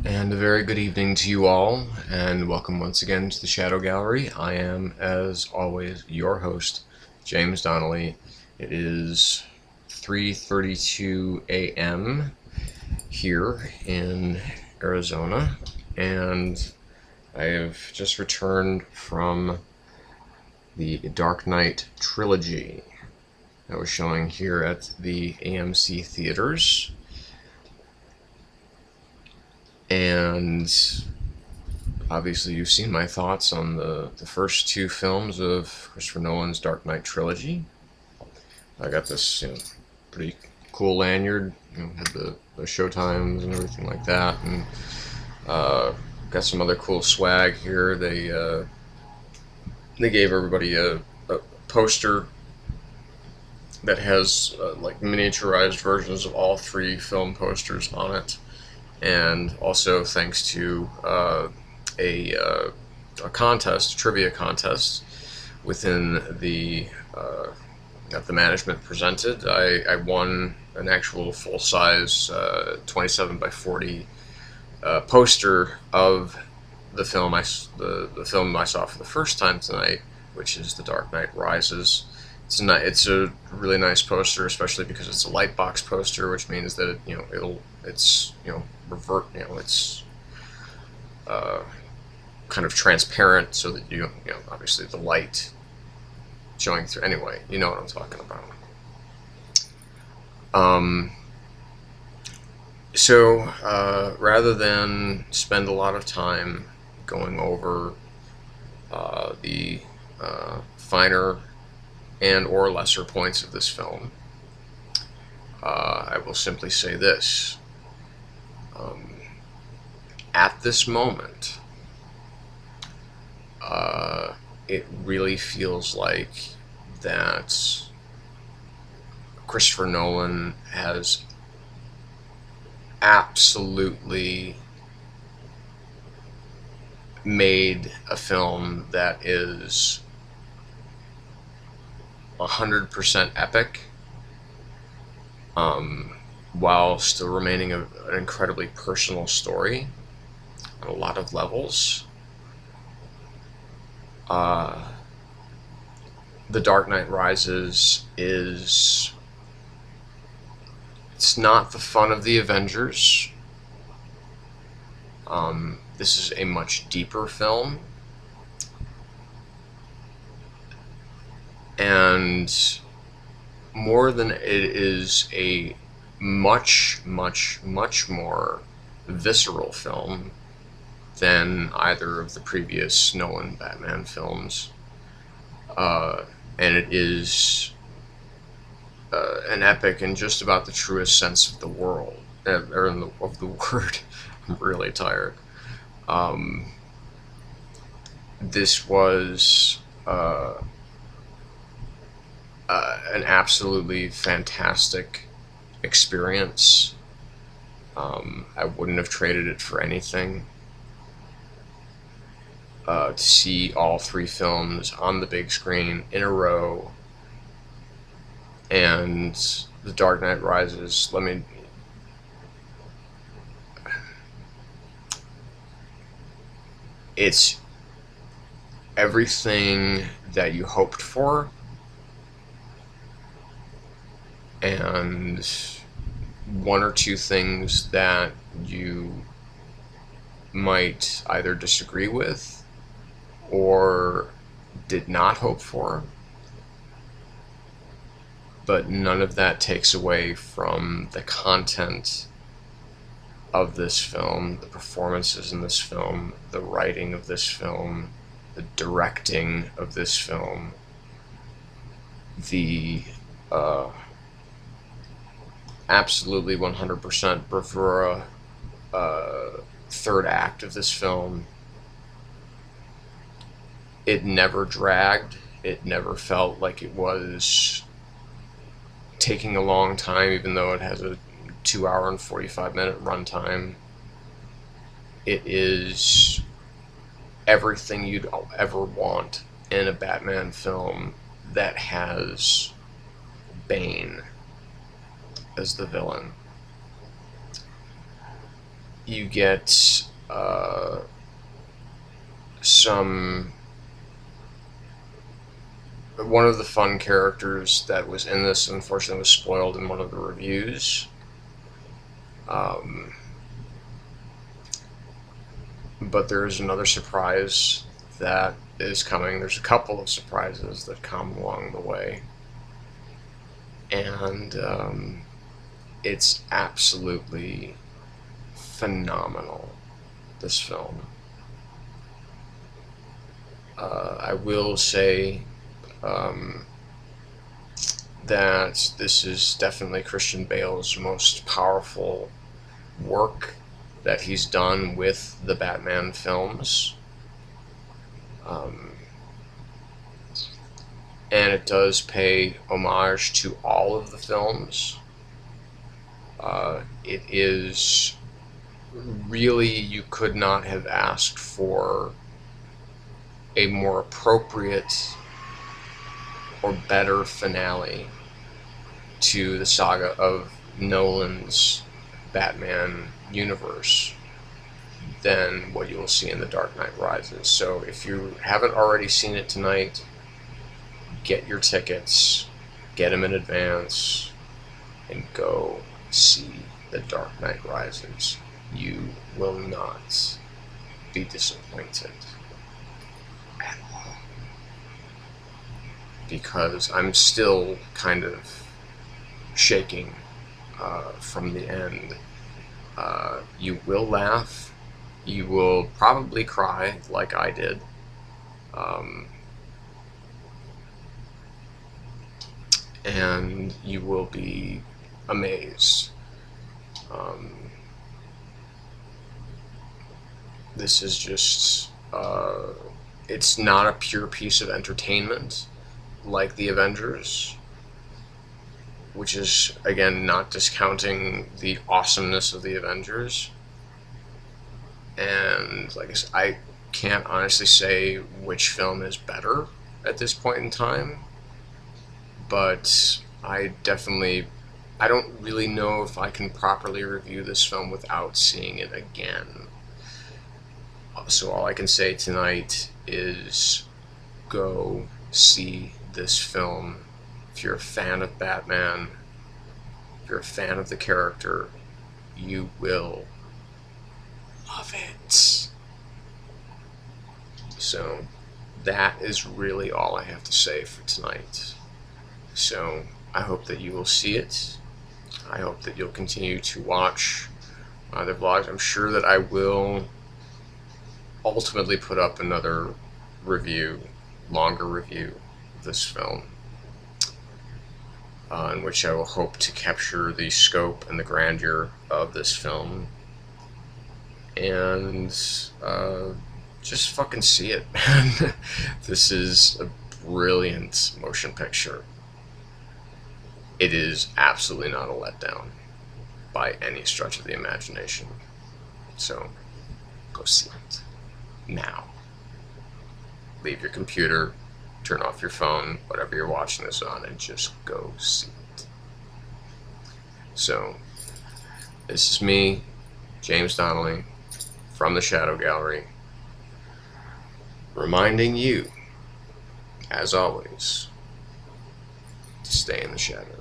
And a very good evening to you all, and welcome once again to the Shadow Gallery. I am, as always, your host, James Donnelly. It is 3:32 a.m. here in Arizona, and I have just returned from the Dark Knight Trilogy that was showing here at the AMC theaters. And obviously you've seen my thoughts on the first two films of Christopher Nolan's Dark Knight Trilogy. I got this pretty cool lanyard, had the show times and everything like that, and got some other cool swag here. They gave everybody a poster that has like miniaturized versions of all three film posters on it. And also thanks to a contest, a trivia contest within the that the management presented, I won an actual full-size 27 by 40 poster of the film the film I saw for the first time tonight, which is The Dark Knight Rises. It's a really nice poster, especially because it's a lightbox poster, which means that it's kind of transparent, so that obviously the light showing through. Anyway, you know what I'm talking about. So rather than spend a lot of time going over the finer and or lesser points of this film, I will simply say this. At this moment, it really feels like that Christopher Nolan has absolutely made a film that is 100% epic, while still remaining an incredibly personal story on a lot of levels. The Dark Knight Rises it's not the fun of the Avengers. This is a much deeper film, and more than it is a much more visceral film than either of the previous Nolan Batman films, and it is an epic in just about the truest sense of the world, of the word. I'm really tired. This was an absolutely fantastic experience. I wouldn't have traded it for anything. To see all three films on the big screen in a row, and The Dark Knight Rises, it's everything that you hoped for, and one or two things that you might either disagree with or did not hope for, but none of that takes away from the content of this film, the performances in this film, the writing of this film, the directing of this film, the absolutely 100% bravura third act of this film. It never dragged. It never felt like it was taking a long time, even though it has a 2-hour and 45-minute runtime. It is everything you'd ever want in a Batman film that has Bane as the villain. you get some... One of the fun characters that was in this, unfortunately, was spoiled in one of the reviews. But there is another surprise that is coming. There's a couple of surprises that come along the way. And it's absolutely phenomenal, this film. I will say that this is definitely Christian Bale's most powerful work that he's done with the Batman films. And it does pay homage to all of the films. It is really, you could not have asked for a more appropriate or better finale to the saga of Nolan's Batman universe than what you will see in The Dark Knight Rises. So if you haven't already seen it tonight, get your tickets, get them in advance, and go see The Dark Knight Rises. You will not be disappointed at all. Because I'm still kind of shaking from the end. You will laugh. You will probably cry like I did. And you will be amazed. This is just, it's not a pure piece of entertainment like the Avengers, which is, again, not discounting the awesomeness of the Avengers. And like I said, I can't honestly say which film is better at this point in time, but I don't really know if I can properly review this film without seeing it again. So all I can say tonight is go see this film. If you're a fan of Batman, if you're a fan of the character, you will love it. So that is really all I have to say for tonight. So I hope that you will see it. I hope that you'll continue to watch the vlogs. I'm sure that I will ultimately put up another review, longer review of this film, in which I will hope to capture the scope and the grandeur of this film, and just fucking see it, man. This is a brilliant motion picture. It is absolutely not a letdown by any stretch of the imagination. So go see it now. Leave your computer, turn off your phone, whatever you're watching this on, and just go see it. So this is me, James Donnelly, from the Shadow Gallery, reminding you, as always, to stay in the shadows.